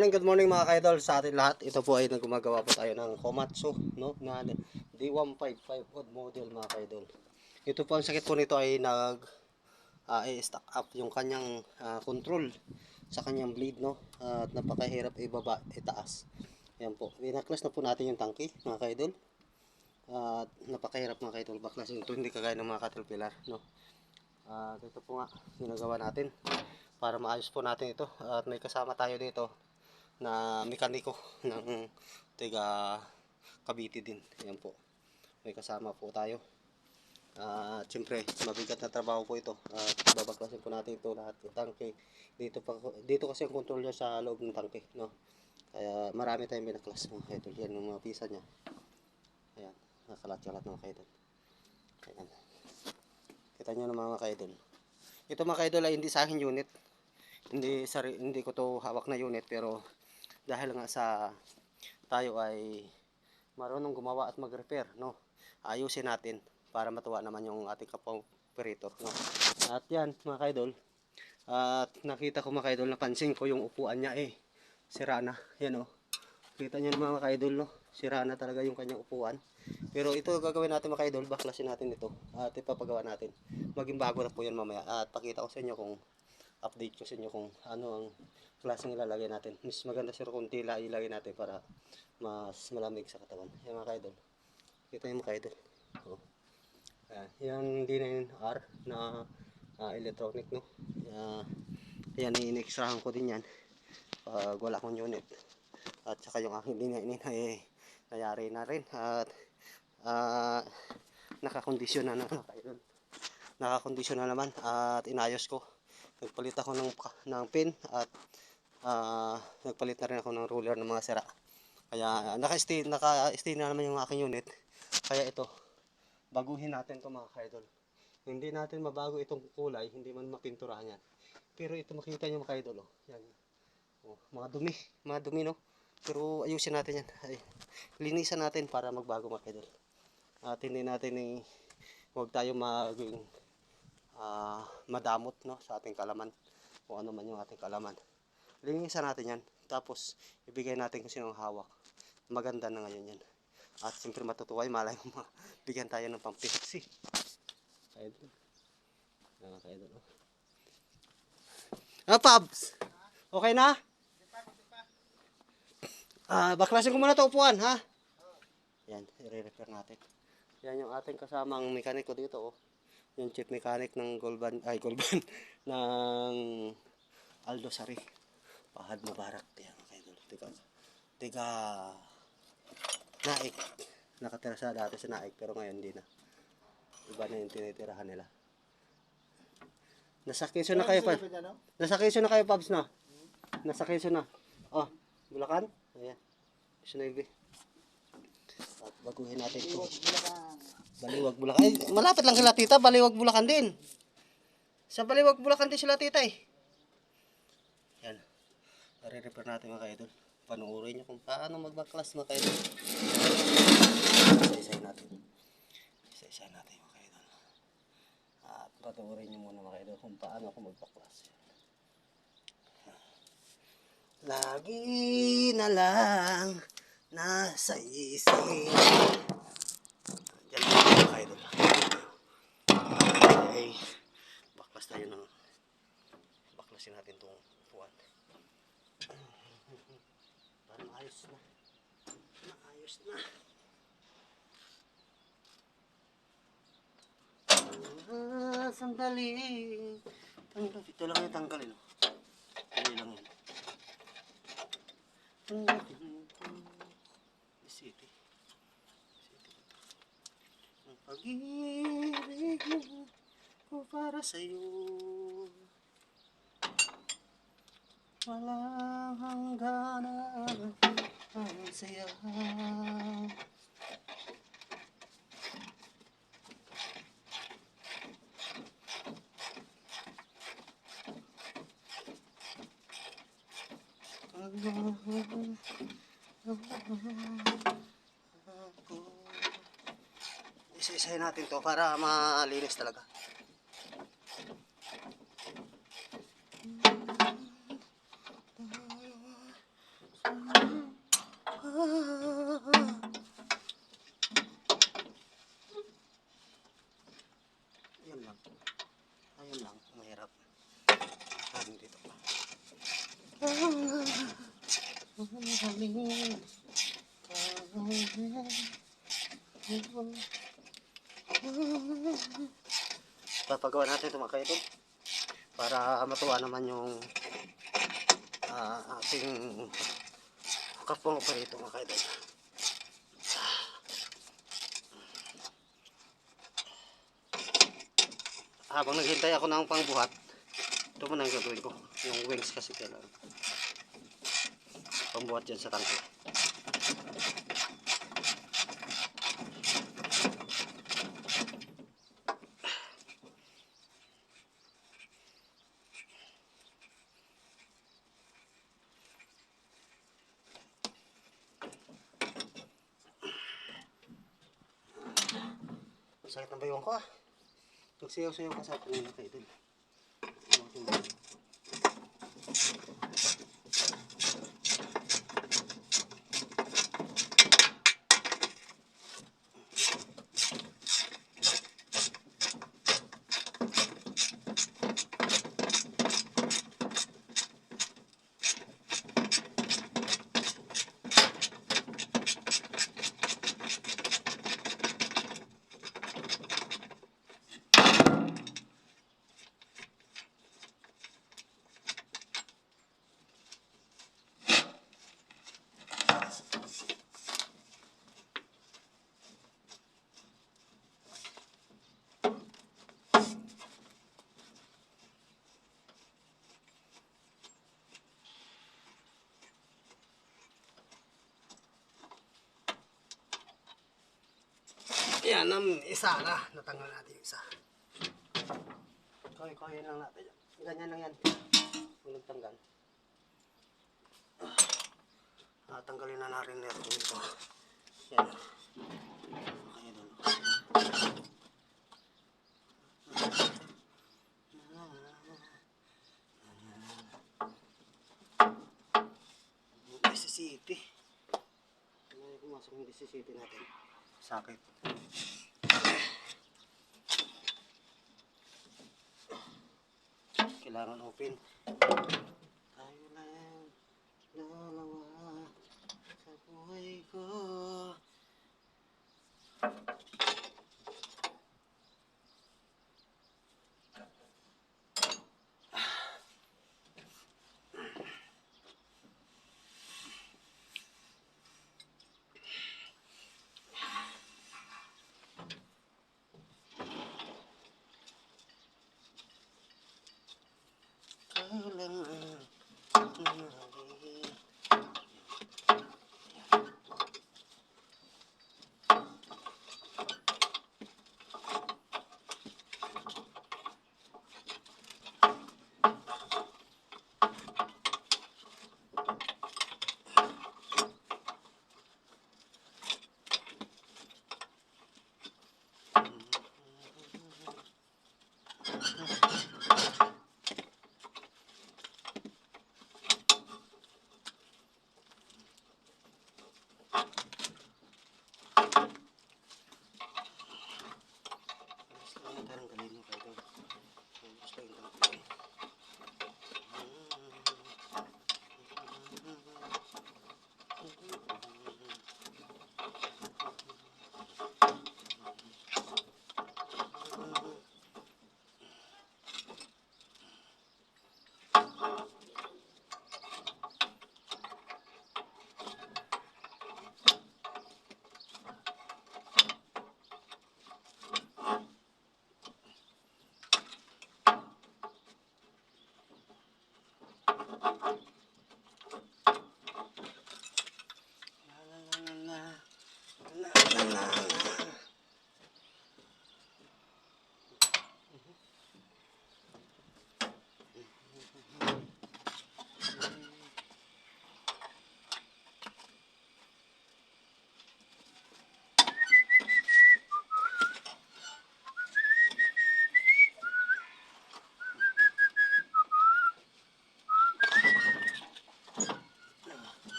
Good morning mga kaidol sa atin lahat. Ito po ay gumagawa po tayo ng Komatsu, no? Na D155 odd model mga kaidol. Ito po ang sakit po nito ay i-stack up yung kanyang control sa kanyang bleed, no? At napakahirap ibaba, itaas. Ayan po. Binaklas na po natin yung tangke mga kaidol. At napakahirap mga kaidol baklasin ito, hindi kagaya ng mga caterpillar, no? At ito po nga ginagawa natin para maayos po natin ito. At may kasama tayo dito na mekaniko ng tiga Cavite din. Ayan po. May kasama po tayo. Siyempre, mabigat na trabaho po ito. Babaklasin po natin ito lahat ng tangke. Dito kasi ang control niya sa loob ng tangke, no? Kaya marami tayong binaklas mga kaidol. Yan yung mga pisa niya. Ayan, nakalat-kalat mga kaidol. Ayan. Kita nyo naman mga kaidol. Ito mga kaidol ay hindi sa akin unit. Hindi ko to hawak na unit, pero dahil nga sa tayo ay marunong gumawa at mag-repair, no? Ayusin natin para matuwa naman yung ating kapwa-operator, no? At yan mga kaidol, at nakita ko mga kaidol, napansin ko yung upuan niya sira na. Yan, oh. Kita niyo naman mga kaidol, no? Sira na talaga yung kanyang upuan. Pero ito gagawin natin mga kaidol, baklasin natin ito at ipapagawa natin. Maging bago na po yan mamaya. At pakita ko sa inyo kung update ko sa inyo kung ano ang klaseng ilalagay natin. Mas maganda sir kung tila ilagay natin para mas malamig sa katawan. Yan mga kaidol. Kita nyo mga kaidol. Oh. Yan D9R na electronic, no. Yan in-extrahan ko din yan pag wala akong unit. At saka yung aking D9 ay nayari na rin. At nakakondisyon na naman kaidol. Nakakondisyon na naman at inayos ko. Nagpalit ako ng pin at nagpalit na rin ako ng ruler ng mga sira. Kaya naka-stay na naman yung aking unit. Kaya ito, baguhin natin to mga kaidol. Hindi natin mabago itong kulay, hindi man mapinturahan yan. Pero ito makita nyo mga kaidol, oh. Yan. Oh, mga dumi, no. Pero ayusin natin yan. Linisan natin para magbago mga kaidol. At hindi natin huwag tayo maging madamot, no, sa ating kalaman. Kung ano man yung ating kalaman. Linisan natin yan. Tapos ibigay natin kung sinong hawak. Maganda na ngayon yan. At siyempre matutuwa yung malay mo bigyan tayo ng pang-fixie. Kaidol. Kaidol. Pabs! Okay na? Baklasin ko muna ito upuan, ha? Yan, i-repair natin. Yan yung ating kasamang mekaniko dito, oh. Yung chief mechanic ng Golban ng Aldo Sari. Pahad na barak. Yan, kaidol. Tiga Naik. Nakatira sa dati sa Naik, pero ngayon hindi na. Iba na yung tinitirahan nila. Nasa Quezon na kayo, Pabs. Nasa Quezon na kayo, Pabs, na. Nasa Quezon na. Oh, Bulacan? Ayan. Quezon na ibi. At baguhin natin ito. Baliwag, Bulacan. Ay, malapit lang sila tita. Baliwag, Bulacan din. Sa Baliwag, Bulacan din sila tita, Yan. I-repair natin mga kaidol. Panuorin nyo kung paano magbaklas mga kaidol. Isa-isahin natin. Isa-isahin natin mga kaidol. At panuorin nyo muna mga kaidol kung paano ako magbaklas. Lagi na lang nasa isip. Diyan mga kaidol. Okay. Baklas tayo ng baklasin natin itong upuan. Para maayos na. Maayos na. Sandali. Ito lang yung tanggalin. Hindi lang yun. City. Ang pag-ibig ko para sa'yo. Walang hangganan ang saya. Isa-isahin natin to para malinis talaga. Ayun lang. Ayun lang. Mahirap. Sabi dito. Papagawa natin ito mga kaidol para matuwa naman yung ating kapong operito mga kaidol. Habang naghintay ako ng pangbuhat, ito muna ang gagawin ko. Yung wings kasi kailangan pambuhat dyan sa tangke. Sakit ng baywang ko ah. Nagsayaw-sayaw ka sa kanina kayo dun. Yan ang isa na. Natanggal natin yung isa. Koy-koy lang natin. Ganyan lang yan. Kung nagtanggal. Tanggalin na natin ito. Yan. Okay doon. City. Pumasok yung City natin. Sakit. Kailangan open. Tayo lang dalawa sa buhay ko. Tayo lang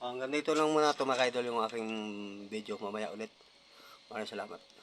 Hanggang dito lang muna ito mga idol yung aking video. Mamaya ulit. Maraming salamat.